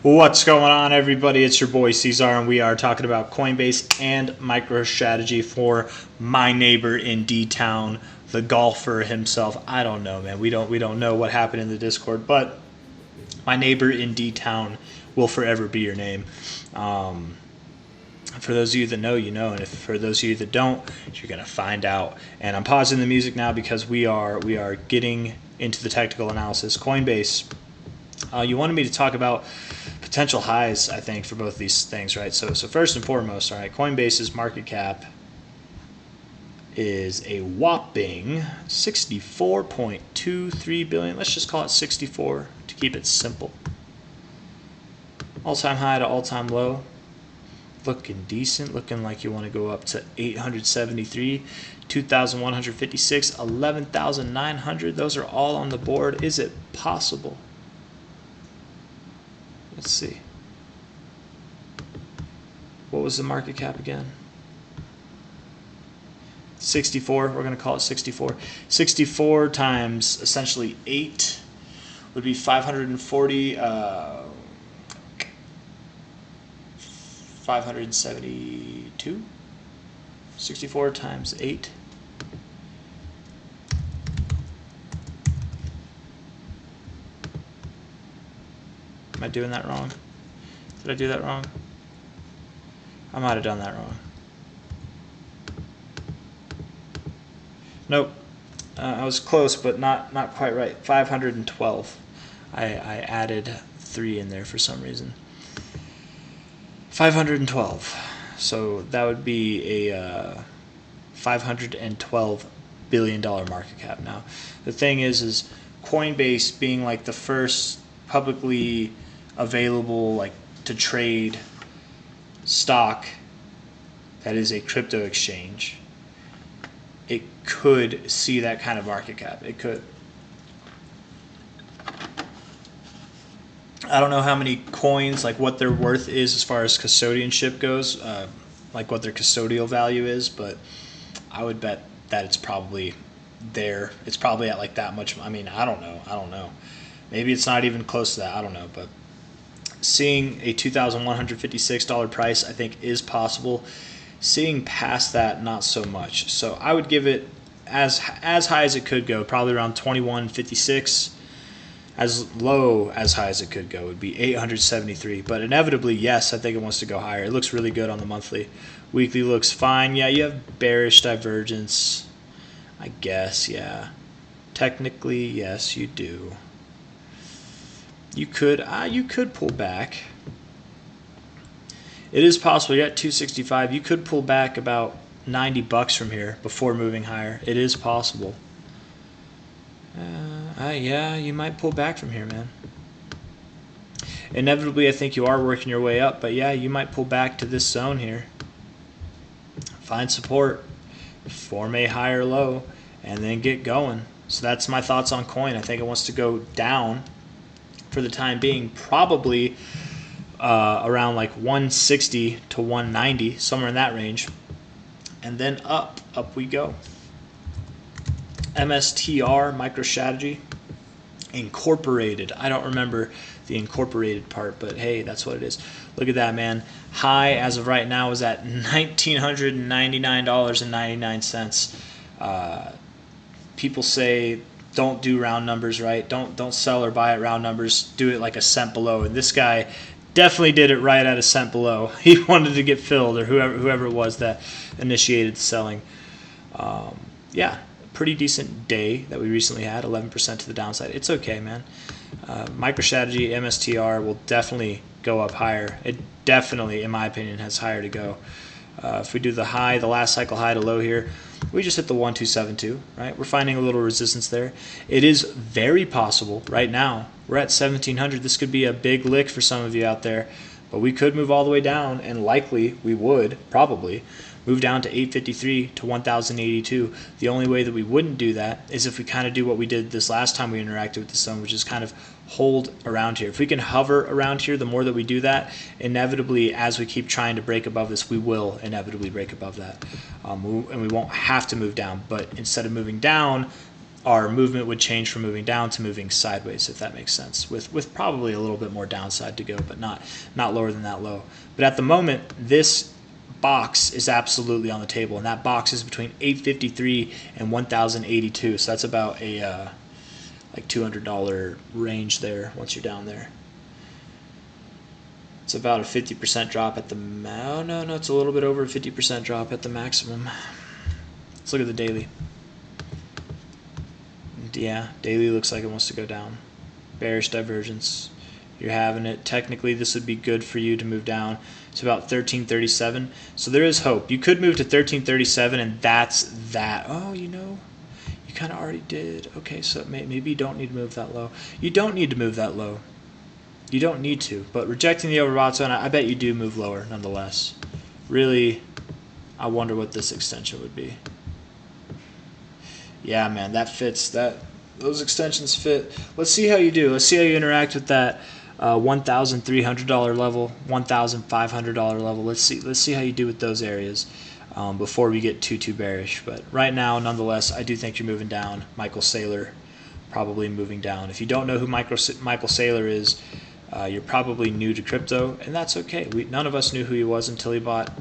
What's going on, everybody? It's your boy C-Zar, and we are talking about Coinbase and MicroStrategy for my neighbor in D-Town, the golfer himself. I don't know, man. We don't know what happened in the Discord, but my neighbor in D-Town will forever be your name. For those of you that know, you know, and if for those of you that don't, you're gonna find out. And I'm pausing the music now because we are getting into the technical analysis. Coinbase. You wanted me to talk about potential highs, I think, for both these things, right? So first and foremost, all right, Coinbase's market cap is a whopping $64.23 billion. Let's just call it 64 to keep it simple. All-time high to all-time low. Looking decent, looking like you want to go up to 873, 2,156, 11,900. Those are all on the board. Is it possible? Let's see. What was the market cap again? 64. We're going to call it 64. 64 times essentially 8 would be 540. 572. 64 times 8. Am I doing that wrong? Did I do that wrong? I might have done that wrong. Nope. I was close, but not quite right. 512. I added 3 in there for some reason. 512. So that would be a $512 billion market cap. Now, the thing is Coinbase being like the first publicly available, like, to trade stock that is a crypto exchange, it could see that kind of market cap. It could. I don't know how many coins, like what their worth is as far as custodianship goes, like what their custodial value is, but I would bet that it's probably there. It's probably at like that much. I mean, I don't know. Maybe it's not even close to that. I don't know. But seeing a $2,156 price, I think, is possible. Seeing past that, not so much. So I would give it as high as it could go, probably around 21.56. As low as high as it could go would be 873. But inevitably, yes, I think it wants to go higher. It looks really good on the monthly. Weekly looks fine. Yeah, you have bearish divergence, I guess. Yeah, technically, yes, you do. You could pull back. It is possible. You're at 265. You could pull back about $90 from here before moving higher. It is possible. Yeah, you might pull back from here, man. Inevitably, I think you are working your way up, but yeah, you might pull back to this zone here. Find support, form a higher low, and then get going. So that's my thoughts on coin. I think it wants to go down for the time being, probably around like 160 to 190, somewhere in that range, and then up we go. MSTR, MicroStrategy, incorporated. I don't remember the incorporated part, but hey, that's what it is. Look at that, man. High as of right now is at $1,999.99. People say don't do round numbers, right? Don't sell or buy at round numbers. Do it like a cent below. And this guy definitely did it right at a cent below. He wanted to get filled, or whoever it was that initiated selling. Yeah. Pretty decent day that we recently had, 11% to the downside. It's okay, man. MicroStrategy, MSTR will definitely go up higher. It definitely, in my opinion, has higher to go. If we do the high, the last cycle high to low here, we just hit the 1272, right? We're finding a little resistance there. It is very possible right now. We're at 1700. This could be a big lick for some of you out there, but we could move all the way down, and likely we would, probably, move down to 853 to 1082. The only way that we wouldn't do that is if we kind of do what we did this last time we interacted with the zone, which is kind of hold around here. If we can hover around here, the more that we do that, inevitably, as we keep trying to break above this, we will inevitably break above that. And we won't have to move down. But instead of moving down, our movement would change from moving down to moving sideways, if that makes sense, with probably a little bit more downside to go, but not lower than that low. But at the moment, this box is absolutely on the table, and that box is between 853 and 1082, so that's about a like $200 range there once you're down there. It's about a 50% drop at the no, it's a little bit over a 50% drop at the maximum. Let's look at the daily. Yeah, daily looks like it wants to go down. Bearish divergence. You're having it. Technically, this would be good for you to move down. It's about 1337. So there is hope. You could move to 1337, and that's that. Oh, you know, you kind of already did. Okay, so maybe you don't need to move that low. You don't need to move that low. You don't need to. But rejecting the overbought zone, I bet you do move lower nonetheless. Really, I wonder what this extension would be. Yeah, man, that fits. Those extensions fit. Let's see how you do. Let's see how you interact with that $1,300 level, $1,500 level. Let's see how you do with those areas before we get too bearish. But right now, nonetheless, I do think you're moving down. Michael Saylor probably moving down. If you don't know who Michael Saylor is, you're probably new to crypto, and that's okay. None of us knew who he was until he bought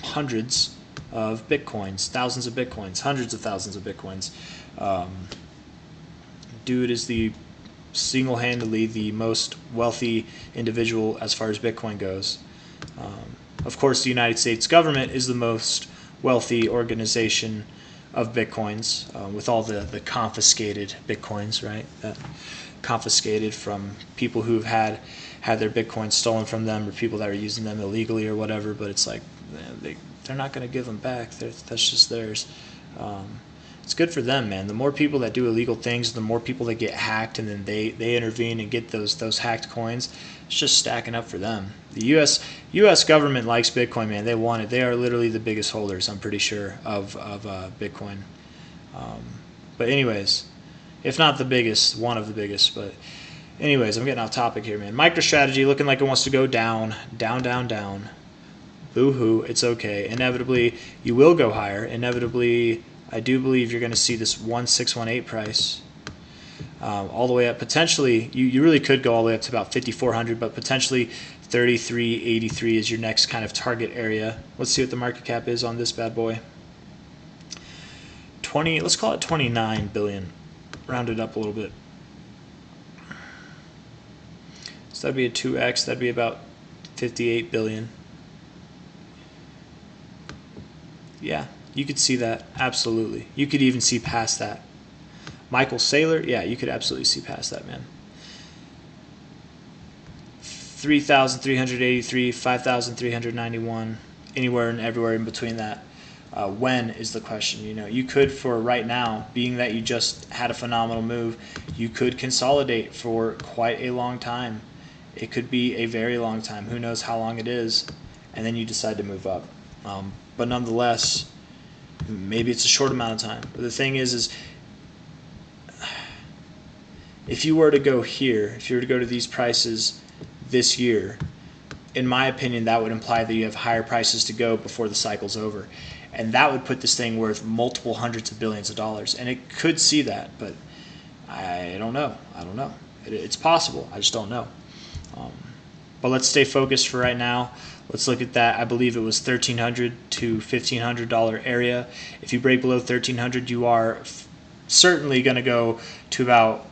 hundreds of bitcoins, thousands of bitcoins, hundreds of thousands of bitcoins. Dude is the single-handedly the most wealthy individual as far as Bitcoin goes. Of course, the United States government is the most wealthy organization of Bitcoins, with all the confiscated Bitcoins, right? Confiscated from people who've had their Bitcoins stolen from them, or people that are using them illegally or whatever. But it's like they're not going to give them back. That's just theirs. It's good for them, man. The more people that do illegal things, the more people that get hacked, and then they intervene and get those hacked coins. It's just stacking up for them. The U.S. government likes Bitcoin, man. They want it. They are literally the biggest holders, I'm pretty sure, of Bitcoin. But anyways, if not the biggest, one of the biggest. But anyways, I'm getting off topic here, man. MicroStrategy looking like it wants to go down, down, down, down. Boo-hoo, it's okay. Inevitably, you will go higher. Inevitably, I do believe you're going to see this 1618 price all the way up. Potentially, you really could go all the way up to about 5,400, but potentially 3383 is your next kind of target area. Let's see what the market cap is on this bad boy. Let's call it 29 billion. Round it up a little bit. So that'd be a 2x. That'd be about 58 billion. Yeah, you could see that. Absolutely. You could even see past that. Michael Saylor, yeah, you could absolutely see past that, man. 3,383, 5,391, anywhere and everywhere in between that. When is the question? You know, you could, for right now, being that you just had a phenomenal move, you could consolidate for quite a long time. It could be a very long time. Who knows how long it is, and then you decide to move up. But nonetheless, maybe it's a short amount of time. But the thing is if you were to go here, if you were to go to these prices this year, in my opinion, that would imply that you have higher prices to go before the cycle's over. And that would put this thing worth multiple hundreds of billions of dollars. And it could see that, but I don't know. It's possible. I just don't know. But let's stay focused for right now. Let's look at that. I believe it was $1,300 to $1,500 area. If you break below $1,300, you are certainly going to go to about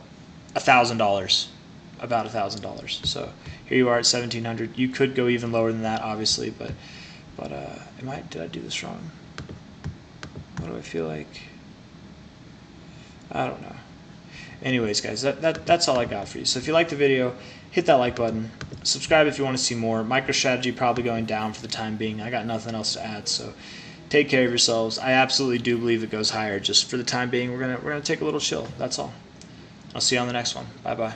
$1,000. About $1,000. So here you are at $1,700. You could go even lower than that, obviously, but did I do this wrong? What do I feel like? I don't know. Anyways, guys, that's all I got for you. So if you liked the video, hit that like button. Subscribe if you want to see more. MicroStrategy probably going down for the time being. I got nothing else to add, so take care of yourselves. I absolutely do believe it goes higher. Just for the time being, we're gonna take a little chill. That's all. I'll see you on the next one. Bye-bye.